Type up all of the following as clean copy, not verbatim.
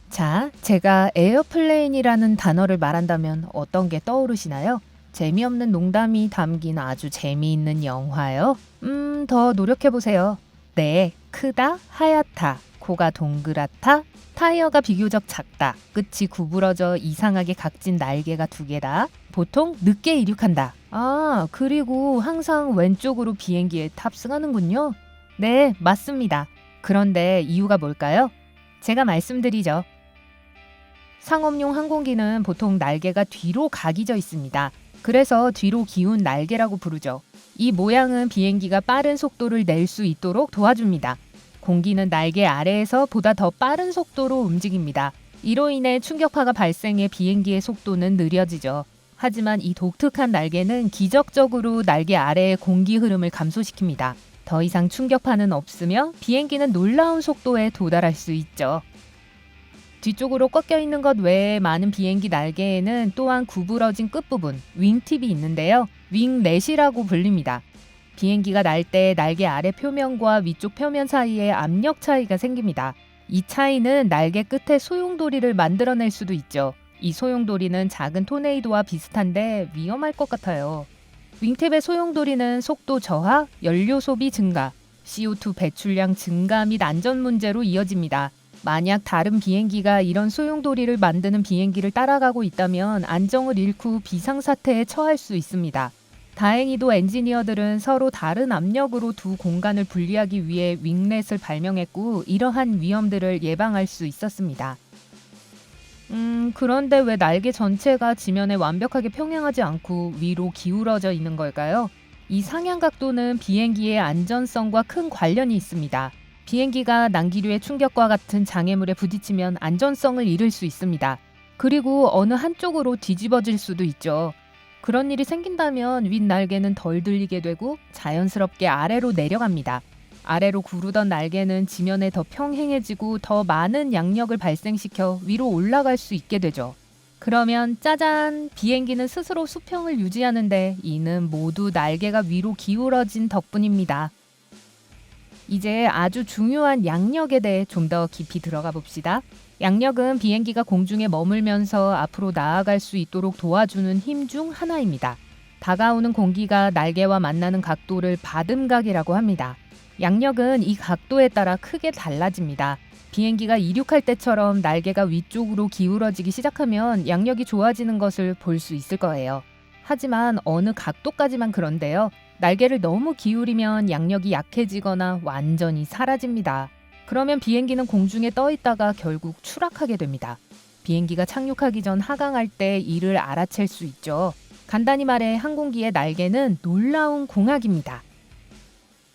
자, 제가 에어플레인이라는 단어를 말한다면 어떤 게 떠오르시나요? 재미없는 농담이 담긴 아주 재미있는 영화요? 더 노력해보세요. 네, 크다, 하얗다, 코가 동그랗다, 타이어가 비교적 작다, 끝이 구부러져 이상하게 각진 날개가 2개다, 보통 늦게 이륙한다. 아, 그리고 항상 왼쪽으로 비행기에 탑승하는군요. 네, 맞습니다. 그런데 이유가 뭘까요? 제가 말씀드리죠. 상업용 항공기는 보통 날개가 뒤로 각이져 있습니다. 그래서 뒤로 기운 날개라고 부르죠. 이 모양은 비행기가 빠른 속도를 낼 수 있도록 도와줍니다. 공기는 날개 아래에서 보다 더 빠른 속도로 움직입니다. 이로 인해 충격파가 발생해 비행기의 속도는 느려지죠. 하지만 이 독특한 날개는 기적적으로 날개 아래의 공기 흐름을 감소시킵니다. 더 이상 충격파는 없으며 비행기는 놀라운 속도에 도달할 수 있죠. 뒤쪽으로 꺾여 있는 것 외에 많은 비행기 날개에는 또한 구부러진 끝부분, 윙팁이 있는데요. 윙렛이라고 불립니다. 비행기가 날 때 날개 아래 표면과 위쪽 표면 사이에 압력 차이가 생깁니다. 이 차이는 날개 끝에 소용돌이를 만들어낼 수도 있죠. 이 소용돌이는 작은 토네이도와 비슷한데 위험할 것 같아요. 윙팁의 소용돌이는 속도 저하, 연료 소비 증가, CO2 배출량 증가 및 안전 문제로 이어집니다. 만약 다른 비행기가 이런 소용돌이를 만드는 비행기를 따라가고 있다면 안정을 잃고 비상사태에 처할 수 있습니다. 다행히도 엔지니어들은 서로 다른 압력으로 두 공간을 분리하기 위해 윙렛을 발명했고 이러한 위험들을 예방할 수 있었습니다. 그런데 왜 날개 전체가 지면에 완벽하게 평행하지 않고 위로 기울어져 있는 걸까요? 이 상향 각도는 비행기의 안전성과 큰 관련이 있습니다. 비행기가 난기류의 충격과 같은 장애물에 부딪히면 안전성을 잃을 수 있습니다. 그리고 어느 한쪽으로 뒤집어질 수도 있죠. 그런 일이 생긴다면 윗날개는 덜 들리게 되고 자연스럽게 아래로 내려갑니다. 아래로 구르던 날개는 지면에 더 평행해지고 더 많은 양력을 발생시켜 위로 올라갈 수 있게 되죠. 그러면 짜잔! 비행기는 스스로 수평을 유지하는데 이는 모두 날개가 위로 기울어진 덕분입니다. 이제 아주 중요한 양력에 대해 좀 더 깊이 들어가 봅시다. 양력은 비행기가 공중에 머물면서 앞으로 나아갈 수 있도록 도와주는 힘 중 하나입니다. 다가오는 공기가 날개와 만나는 각도를 받음각이라고 합니다. 양력은 이 각도에 따라 크게 달라집니다. 비행기가 이륙할 때처럼 날개가 위쪽으로 기울어지기 시작하면 양력이 좋아지는 것을 볼 수 있을 거예요. 하지만 어느 각도까지만 그런데요. 날개를 너무 기울이면 양력이 약해지거나 완전히 사라집니다. 그러면 비행기는 공중에 떠 있다가 결국 추락하게 됩니다. 비행기가 착륙하기 전 하강할 때 이를 알아챌 수 있죠. 간단히 말해 항공기의 날개는 놀라운 공학입니다.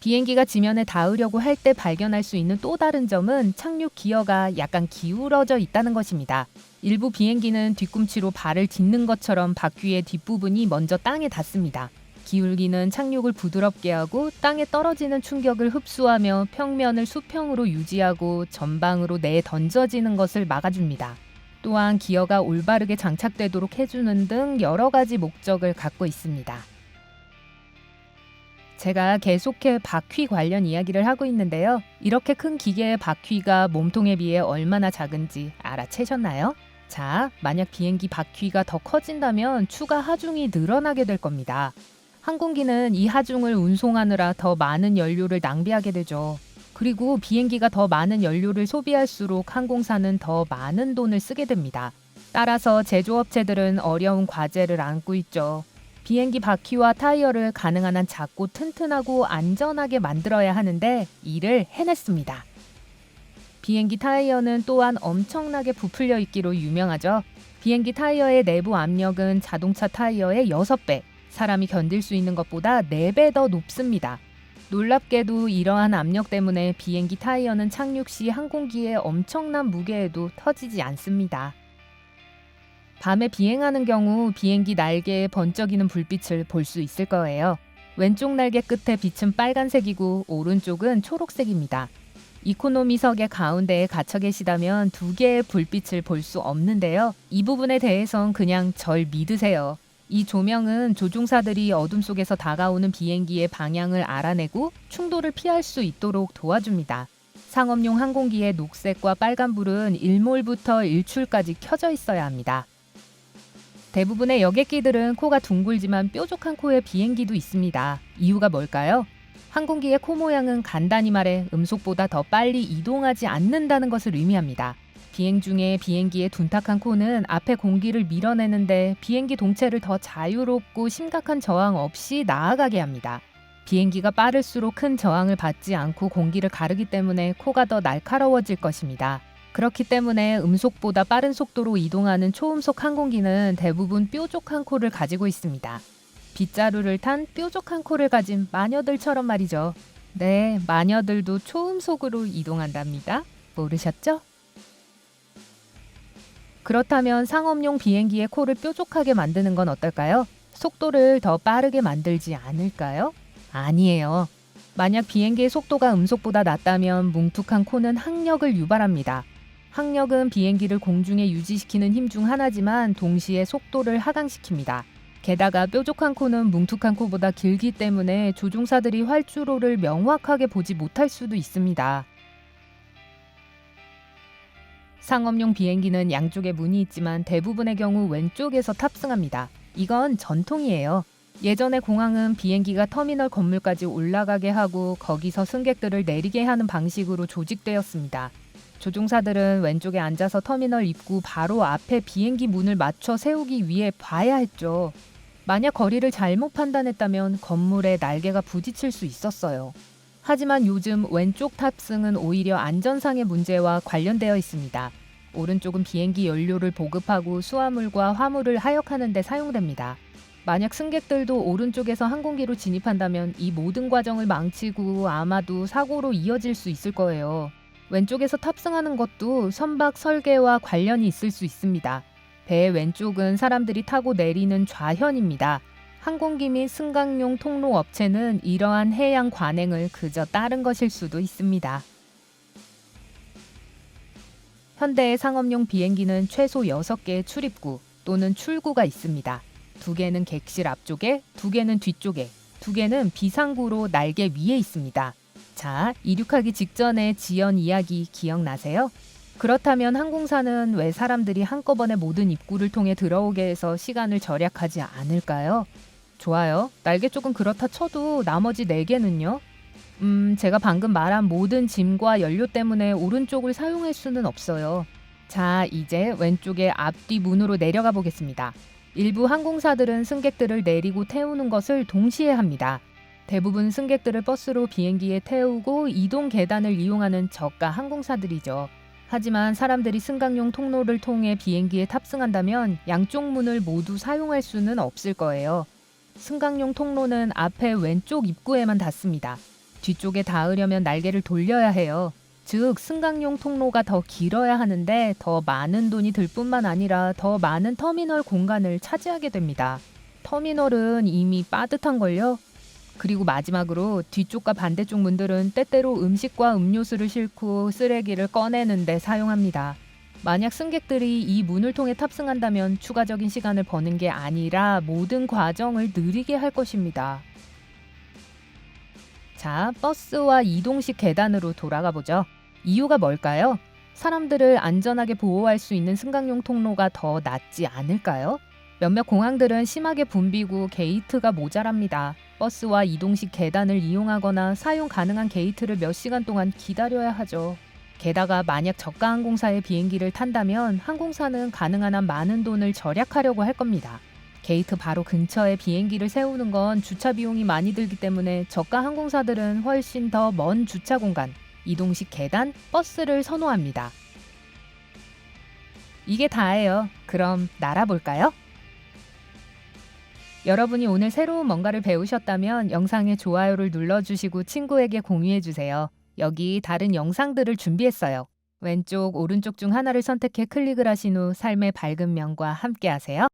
비행기가 지면에 닿으려고 할 때 발견할 수 있는 또 다른 점은 착륙 기어가 약간 기울어져 있다는 것입니다. 일부 비행기는 뒤꿈치로 발을 딛는 것처럼 바퀴의 뒷부분이 먼저 땅에 닿습니다. 기울기는 착륙을 부드럽게 하고 땅에 떨어지는 충격을 흡수하며 평면을 수평으로 유지하고 전방으로 내던져지는 것을 막아줍니다. 또한 기어가 올바르게 장착되도록 해주는 등 여러 가지 목적을 갖고 있습니다. 제가 계속해 바퀴 관련 이야기를 하고 있는데요. 이렇게 큰 기계의 바퀴가 몸통에 비해 얼마나 작은지 알아채셨나요? 자, 만약 비행기 바퀴가 더 커진다면 추가 하중이 늘어나게 될 겁니다. 항공기는 이 하중을 운송하느라 더 많은 연료를 낭비하게 되죠. 그리고 비행기가 더 많은 연료를 소비할수록 항공사는 더 많은 돈을 쓰게 됩니다. 따라서 제조업체들은 어려운 과제를 안고 있죠. 비행기 바퀴와 타이어를 가능한 한 작고 튼튼하고 안전하게 만들어야 하는데 이를 해냈습니다. 비행기 타이어는 또한 엄청나게 부풀려 있기로 유명하죠. 비행기 타이어의 내부 압력은 자동차 타이어의 6배, 사람이 견딜 수 있는 것보다 4배 더 높습니다. 놀랍게도 이러한 압력 때문에 비행기 타이어는 착륙 시 항공기의 엄청난 무게에도 터지지 않습니다. 밤에 비행하는 경우 비행기 날개에 번쩍이는 불빛을 볼 수 있을 거예요. 왼쪽 날개 끝에 빛은 빨간색이고 오른쪽은 초록색입니다. 이코노미석의 가운데에 갇혀 계시다면 2개의 불빛을 볼 수 없는데요. 이 부분에 대해선 그냥 절 믿으세요. 이 조명은 조종사들이 어둠 속에서 다가오는 비행기의 방향을 알아내고 충돌을 피할 수 있도록 도와줍니다. 상업용 항공기의 녹색과 빨간불은 일몰부터 일출까지 켜져 있어야 합니다. 대부분의 여객기들은 코가 둥글지만 뾰족한 코의 비행기도 있습니다. 이유가 뭘까요? 항공기의 코 모양은 간단히 말해 음속보다 더 빨리 이동하지 않는다는 것을 의미합니다. 비행 중에 비행기의 둔탁한 코는 앞에 공기를 밀어내는데 비행기 동체를 더 자유롭고 심각한 저항 없이 나아가게 합니다. 비행기가 빠를수록 큰 저항을 받지 않고 공기를 가르기 때문에 코가 더 날카로워질 것입니다. 그렇기 때문에 음속보다 빠른 속도로 이동하는 초음속 항공기는 대부분 뾰족한 코를 가지고 있습니다. 빗자루를 탄 뾰족한 코를 가진 마녀들처럼 말이죠. 네, 마녀들도 초음속으로 이동한답니다. 모르셨죠? 그렇다면 상업용 비행기의 코를 뾰족하게 만드는 건 어떨까요? 속도를 더 빠르게 만들지 않을까요? 아니에요. 만약 비행기의 속도가 음속보다 낮다면 뭉툭한 코는 항력을 유발합니다. 항력은 비행기를 공중에 유지시키는 힘 중 하나지만 동시에 속도를 하강시킵니다. 게다가 뾰족한 코는 뭉툭한 코보다 길기 때문에 조종사들이 활주로를 명확하게 보지 못할 수도 있습니다. 상업용 비행기는 양쪽에 문이 있지만 대부분의 경우 왼쪽에서 탑승합니다. 이건 전통이에요. 예전에 공항은 비행기가 터미널 건물까지 올라가게 하고 거기서 승객들을 내리게 하는 방식으로 조직되었습니다. 조종사들은 왼쪽에 앉아서 터미널 입구 바로 앞에 비행기 문을 맞춰 세우기 위해 봐야 했죠. 만약 거리를 잘못 판단했다면 건물에 날개가 부딪힐 수 있었어요. 하지만 요즘 왼쪽 탑승은 오히려 안전상의 문제와 관련되어 있습니다. 오른쪽은 비행기 연료를 보급하고 수화물과 화물을 하역하는 데 사용됩니다. 만약 승객들도 오른쪽에서 항공기로 진입한다면 이 모든 과정을 망치고 아마도 사고로 이어질 수 있을 거예요. 왼쪽에서 탑승하는 것도 선박 설계와 관련이 있을 수 있습니다. 배의 왼쪽은 사람들이 타고 내리는 좌현입니다. 항공기 및 승강용 통로 업체는 이러한 해양 관행을 그저 따른 것일 수도 있습니다. 현대의 상업용 비행기는 최소 6개의 출입구 또는 출구가 있습니다. 2개는 객실 앞쪽에, 2개는 뒤쪽에, 2개는 비상구로 날개 위에 있습니다. 자, 이륙하기 직전의 지연 이야기 기억나세요? 그렇다면 항공사는 왜 사람들이 한꺼번에 모든 입구를 통해 들어오게 해서 시간을 절약하지 않을까요? 좋아요. 날개 쪽은 그렇다 쳐도 나머지 4개는요? 제가 방금 말한 모든 짐과 연료 때문에 오른쪽을 사용할 수는 없어요. 자, 이제 왼쪽의 앞뒤 문으로 내려가 보겠습니다. 일부 항공사들은 승객들을 내리고 태우는 것을 동시에 합니다. 대부분 승객들을 버스로 비행기에 태우고 이동 계단을 이용하는 저가 항공사들이죠. 하지만 사람들이 승강용 통로를 통해 비행기에 탑승한다면 양쪽 문을 모두 사용할 수는 없을 거예요. 승강용 통로는 앞에 왼쪽 입구에만 닿습니다. 뒤쪽에 닿으려면 날개를 돌려야 해요. 즉, 승강용 통로가 더 길어야 하는데 더 많은 돈이 들 뿐만 아니라 더 많은 터미널 공간을 차지하게 됩니다. 터미널은 이미 빠듯한걸요? 그리고 마지막으로 뒤쪽과 반대쪽 문들은 때때로 음식과 음료수를 싣고 쓰레기를 꺼내는 데 사용합니다. 만약 승객들이 이 문을 통해 탑승한다면 추가적인 시간을 버는 게 아니라 모든 과정을 느리게 할 것입니다. 자, 버스와 이동식 계단으로 돌아가 보죠. 이유가 뭘까요? 사람들을 안전하게 보호할 수 있는 승강용 통로가 더 낫지 않을까요? 몇몇 공항들은 심하게 붐비고 게이트가 모자랍니다. 버스와 이동식 계단을 이용하거나 사용 가능한 게이트를 몇 시간 동안 기다려야 하죠. 게다가 만약 저가 항공사의 비행기를 탄다면 항공사는 가능한 한 많은 돈을 절약하려고 할 겁니다. 게이트 바로 근처에 비행기를 세우는 건 주차 비용이 많이 들기 때문에 저가 항공사들은 훨씬 더 먼 주차 공간, 이동식 계단, 버스를 선호합니다. 이게 다예요. 그럼 날아볼까요? 여러분이 오늘 새로운 뭔가를 배우셨다면 영상에 좋아요를 눌러주시고 친구에게 공유해주세요. 여기 다른 영상들을 준비했어요. 왼쪽, 오른쪽 중 하나를 선택해 클릭을 하신 후 삶의 밝은 면과 함께 하세요.